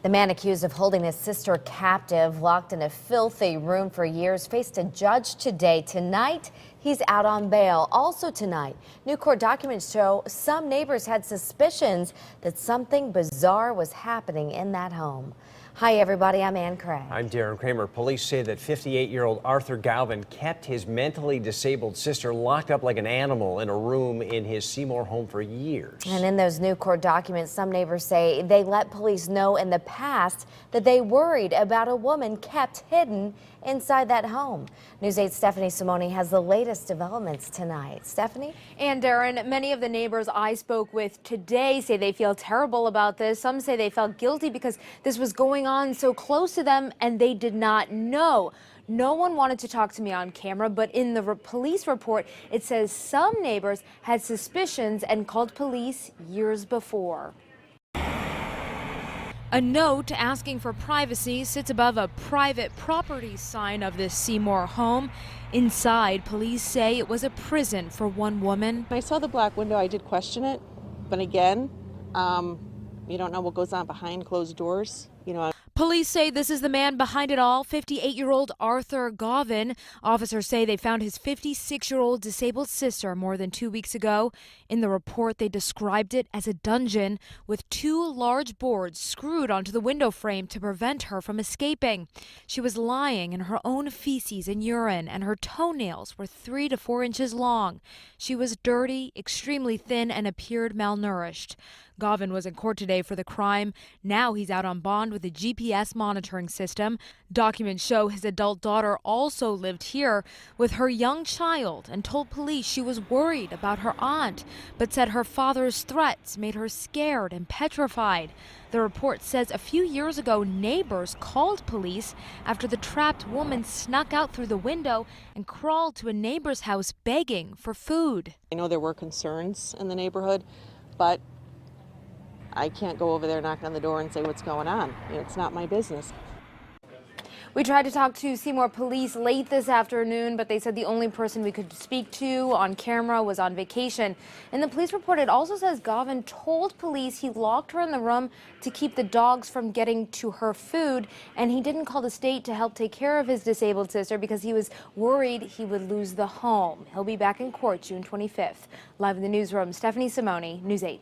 The man accused of holding his sister captive, locked in a filthy room for years, faced a judge today. Tonight, he's out on bail. Also tonight, new court documents show some neighbors had suspicions that something bizarre was happening in that home. Hi, everybody. I'm Ann Craig. I'm Darren Kramer. Police say that 58-year-old Arthur Galvin kept his mentally disabled sister locked up like an animal in a room in his Seymour home for years. And in those new court documents, some neighbors say they let police know in the past that they worried about a woman kept hidden inside that home. News 8's Stephanie Simone has the latest developments tonight. Stephanie? And Darren, many of the neighbors I spoke with today say they feel terrible about this. Some say they felt guilty because this was going on so close to them and they did not know. No one wanted to talk to me on camera, but in the police report, it says some neighbors had suspicions and called police years before. A note asking for privacy sits above a private property sign of this Seymour home. Inside, police say it was a prison for one woman. I saw the black window. I did question it, but again, you don't know what goes on behind closed doors. Police say this is the man behind it all, 58-year-old Arthur Galvin. Officers say they found his 56-year-old disabled sister more than 2 weeks ago. In the report, they described it as a dungeon with two large boards screwed onto the window frame to prevent her from escaping. She was lying in her own feces and urine, and her toenails were 3 to 4 inches long. She was dirty, extremely thin, and appeared malnourished. Galvin was in court today for the crime. Now he's out on bond with a GPS monitoring system. Documents show his adult daughter also lived here with her young child and told police she was worried about her aunt, but said her father's threats made her scared and petrified. The report says a few years ago, neighbors called police after the trapped woman snuck out through the window and crawled to a neighbor's house begging for food. I know there were concerns in the neighborhood, but I can't go over there, knock on the door and say what's going on. It's not my business. We tried to talk to Seymour police late this afternoon, but they said the only person we could speak to on camera was on vacation. In the police report, it also says Galvin told police he locked her in the room to keep the dogs from getting to her food, and he didn't call the state to help take care of his disabled sister because he was worried he would lose the home. He'll be back in court June 25th. Live in the newsroom, Stephanie Simone, News 8.